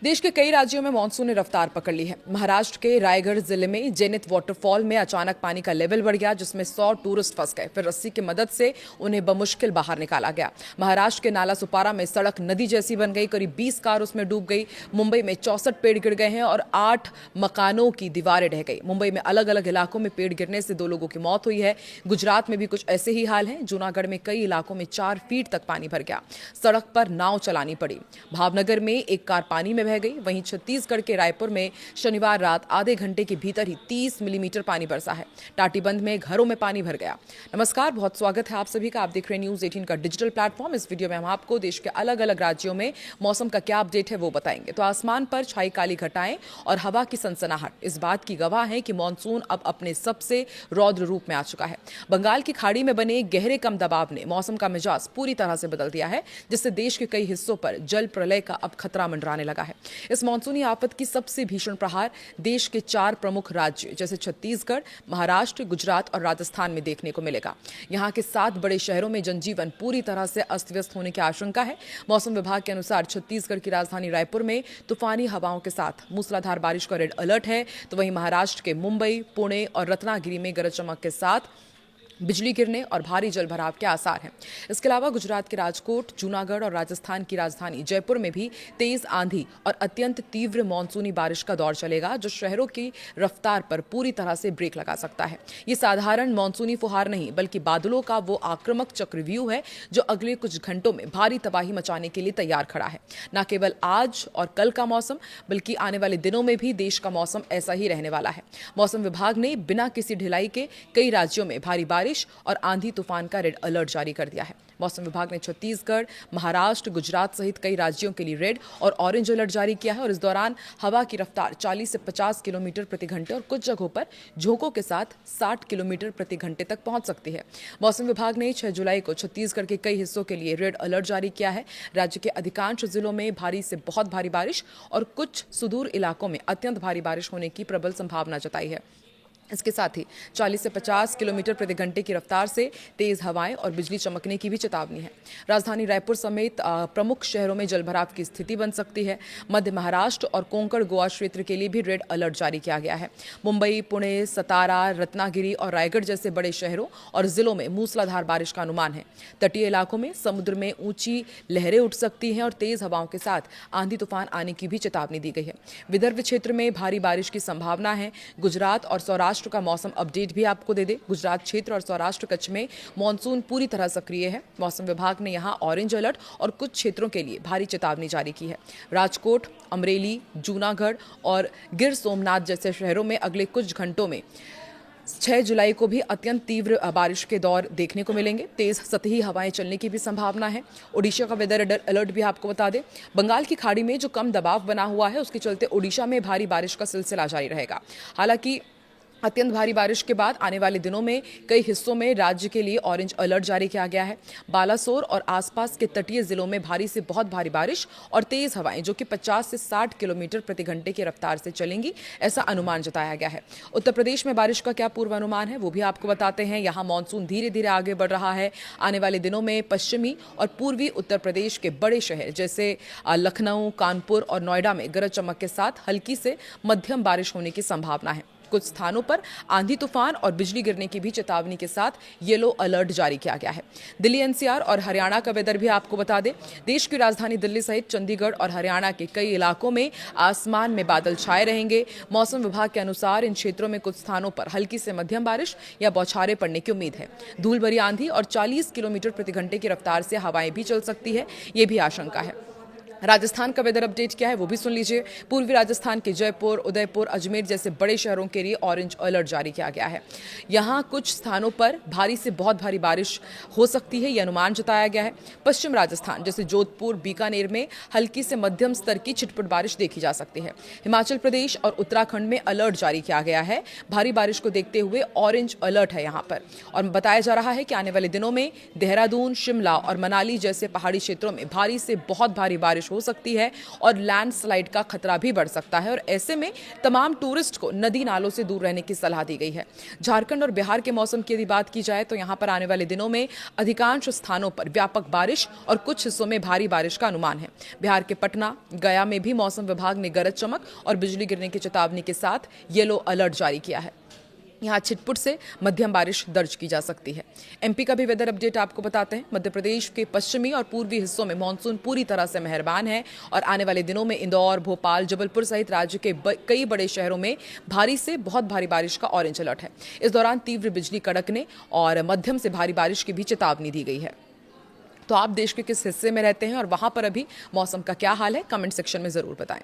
देश के कई राज्यों में मानसून ने रफ्तार पकड़ ली है। महाराष्ट्र के रायगढ़ जिले में जेनिथ वाटरफॉल में अचानक पानी का लेवल बढ़ गया, जिसमें 100 टूरिस्ट फंस गए। फिर रस्सी की मदद से उन्हें बमुश्किल बाहर निकाला गया। महाराष्ट्र के नाला सुपारा में सड़क नदी जैसी बन गई, करीब 20 कार उसमें डूब गई। मुंबई में 64 पेड़ गिर गए हैं और 8 मकानों की दीवारें ढह गई। मुंबई में अलग अलग इलाकों में पेड़ गिरने से 2 लोगों की मौत हुई है। गुजरात में भी कुछ ऐसे ही हाल है। जूनागढ़ में कई इलाकों में 4 फीट तक पानी भर गया। सड़क पर नाव चलानी पड़ी। भावनगर में एक कार पानी में बह गई। वहीं छत्तीसगढ़ के रायपुर में शनिवार रात आधे घंटे के भीतर ही 30 मिलीमीटर पानी बरसा है। टाटीबंध में घरों में पानी भर गया। नमस्कार, बहुत स्वागत है आप सभी का। आप देख रहे हैं न्यूज 18 का डिजिटल प्लेटफॉर्म। इस वीडियो में हम आपको देश के अलग अलग राज्यों में मौसम का क्या अपडेट है वो बताएंगे। तो आसमान पर छाई काली घटाएं और हवा की सनसनाहट इस बात की गवाह है कि मानसून अब अपने सबसे रौद्र रूप में आ चुका है। बंगाल की खाड़ी में बने गहरे कम दबाव ने मौसम का मिजाज पूरी तरह से बदल दिया है, जिससे देश के कई हिस्सों पर जल प्रलय का अब खतरा मंडराने लगा है। इस मानसूनी आफत की सबसे भीषण प्रहार देश के 4 प्रमुख राज्य जैसे छत्तीसगढ़, महाराष्ट्र, गुजरात और राजस्थान में देखने को मिलेगा। यहाँ के 7 बड़े शहरों में जनजीवन पूरी तरह से अस्त व्यस्त होने की आशंका है। मौसम विभाग के अनुसार छत्तीसगढ़ की राजधानी रायपुर में तूफानी हवाओं के साथ मूसलाधार बारिश का रेड अलर्ट है, तो वहीं महाराष्ट्र के मुंबई, पुणे और रत्नागिरी में गरज चमक के साथ बिजली गिरने और भारी जलभराव के आसार हैं। इसके अलावा गुजरात के राजकोट, जूनागढ़ और राजस्थान की राजधानी जयपुर में भी तेज आंधी और अत्यंत तीव्र मानसूनी बारिश का दौर चलेगा, जो शहरों की रफ्तार पर पूरी तरह से ब्रेक लगा सकता है। ये साधारण मानसूनी फुहार नहीं, बल्कि बादलों का वो आक्रामक चक्रव्यूह है जो अगले कुछ घंटों में भारी तबाही मचाने के लिए तैयार खड़ा है। न केवल आज और कल का मौसम, बल्कि आने वाले दिनों में भी देश का मौसम ऐसा ही रहने वाला है। मौसम विभाग ने बिना किसी ढिलाई के कई राज्यों में भारी बारिश और आंधी तूफान का रेड अलर्ट जारी कर दिया है। मौसम विभाग ने छत्तीसगढ़, महाराष्ट्र, गुजरात सहित कई राज्यों के लिए रेड और ऑरेंज अलर्ट जारी किया है और इस दौरान हवा की रफ्तार 40 से 50 किलोमीटर प्रति घंटे और कुछ जगहों पर झोंकों के साथ 60 किलोमीटर प्रति घंटे तक पहुंच सकती है। मौसम विभाग ने 6 जुलाई को छत्तीसगढ़ के कई हिस्सों के लिए रेड अलर्ट जारी किया है। राज्य के अधिकांश जिलों में भारी से बहुत भारी बारिश और कुछ सुदूर इलाकों में अत्यंत भारी बारिश होने की प्रबल संभावना जताई है। इसके साथ ही 40 से 50 किलोमीटर प्रति घंटे की रफ्तार से तेज हवाएं और बिजली चमकने की भी चेतावनी है। राजधानी रायपुर समेत प्रमुख शहरों में जलभराव की स्थिति बन सकती है। मध्य महाराष्ट्र और कोंकण गोवा क्षेत्र के लिए भी रेड अलर्ट जारी किया गया है। मुंबई, पुणे, सतारा, रत्नागिरी और रायगढ़ जैसे बड़े शहरों और जिलों में मूसलाधार बारिश का अनुमान है। तटीय इलाकों में समुद्र में ऊंची लहरें उठ सकती हैं और तेज हवाओं के साथ आंधी तूफान आने की भी चेतावनी दी गई है। विदर्भ क्षेत्र में भारी बारिश की संभावना है। गुजरात और सौराष्ट्र का मौसम अपडेट भी आपको दे दे। गुजरात क्षेत्र और सौराष्ट्र कच्छ में मानसून पूरी तरह सक्रिय है। मौसम विभाग ने यहां ऑरेंज अलर्ट और कुछ क्षेत्रों के लिए भारी चेतावनी जारी की है। राजकोट, अमरेली, जूनागढ़ और गिर सोमनाथ जैसे शहरों में अगले कुछ घंटों में 6 जुलाई को भी अत्यंत तीव्र बारिश के दौर देखने को मिलेंगे। तेज सतही हवाएं चलने की भी संभावना है। ओडिशा का वेदर अलर्ट भी आपको बता दें। बंगाल की खाड़ी में जो कम दबाव बना हुआ है, उसके चलते ओडिशा में भारी बारिश का सिलसिला जारी रहेगा। हालांकि अत्यंत भारी बारिश के बाद आने वाले दिनों में कई हिस्सों में राज्य के लिए ऑरेंज अलर्ट जारी किया गया है। बालासोर और आसपास के तटीय जिलों में भारी से बहुत भारी बारिश और तेज हवाएं जो कि 50 से 60 किलोमीटर प्रति घंटे की रफ्तार से चलेंगी, ऐसा अनुमान जताया गया है। उत्तर प्रदेश में बारिश का क्या पूर्वानुमान है वो भी आपको बताते हैं। यहाँ मानसून धीरे धीरे आगे बढ़ रहा है। आने वाले दिनों में पश्चिमी और पूर्वी उत्तर प्रदेश के बड़े शहर जैसे लखनऊ, कानपुर और नोएडा में गरज चमक के साथ हल्की से मध्यम बारिश होने की संभावना है। कुछ स्थानों पर आंधी तूफान और बिजली गिरने की भी चेतावनी के साथ येलो अलर्ट जारी किया गया है। दिल्ली, एनसीआर और हरियाणा का वेदर भी आपको बता दें। देश की राजधानी दिल्ली सहित चंडीगढ़ और हरियाणा के कई इलाकों में आसमान में बादल छाए रहेंगे। मौसम विभाग के अनुसार इन क्षेत्रों में कुछ स्थानों पर हल्की से मध्यम बारिश या बौछारें पड़ने की उम्मीद है। धूल भरी आंधी और 40 किलोमीटर प्रति घंटे की रफ्तार से हवाएं भी चल सकती है, ये भी आशंका है। राजस्थान का वेदर अपडेट क्या है वो भी सुन लीजिए। पूर्वी राजस्थान के जयपुर, उदयपुर, अजमेर जैसे बड़े शहरों के लिए ऑरेंज अलर्ट जारी किया गया है। यहाँ कुछ स्थानों पर भारी से बहुत भारी बारिश हो सकती है, यह अनुमान जताया गया है। पश्चिम राजस्थान जैसे जोधपुर, बीकानेर में हल्की से मध्यम स्तर की छिटपुट बारिश देखी जा सकती है। हिमाचल प्रदेश और उत्तराखंड में अलर्ट जारी किया गया है। भारी बारिश को देखते हुए ऑरेंज अलर्ट है यहाँ पर और बताया जा रहा है कि आने वाले दिनों में देहरादून, शिमला और मनाली जैसे पहाड़ी क्षेत्रों में भारी से बहुत भारी बारिश हो सकती है और लैंडस्लाइड का खतरा भी बढ़ सकता है और ऐसे में तमाम टूरिस्ट को नदी नालों से दूर रहने की सलाह दी गई है। झारखंड और बिहार के मौसम की यदि बात की जाए तो यहां पर आने वाले दिनों में अधिकांश स्थानों पर व्यापक बारिश और कुछ हिस्सों में भारी बारिश का अनुमान है। बिहार के पटना, गया में भी मौसम विभाग ने गरज चमक और बिजली गिरने की चेतावनी के साथ येलो अलर्ट जारी किया है। यहां छिटपुट से मध्यम बारिश दर्ज की जा सकती है। एमपी का भी वेदर अपडेट आपको बताते हैं। मध्य प्रदेश के पश्चिमी और पूर्वी हिस्सों में मानसून पूरी तरह से मेहरबान है और आने वाले दिनों में इंदौर, भोपाल, जबलपुर सहित राज्य के कई बड़े शहरों में भारी से बहुत भारी बारिश का ऑरेंज अलर्ट है। इस दौरान तीव्र बिजली कड़कने और मध्यम से भारी बारिश की भी चेतावनी दी गई है। तो आप देश के किस हिस्से में रहते हैं और वहां पर अभी मौसम का क्या हाल है, कमेंट सेक्शन में जरूर बताएं।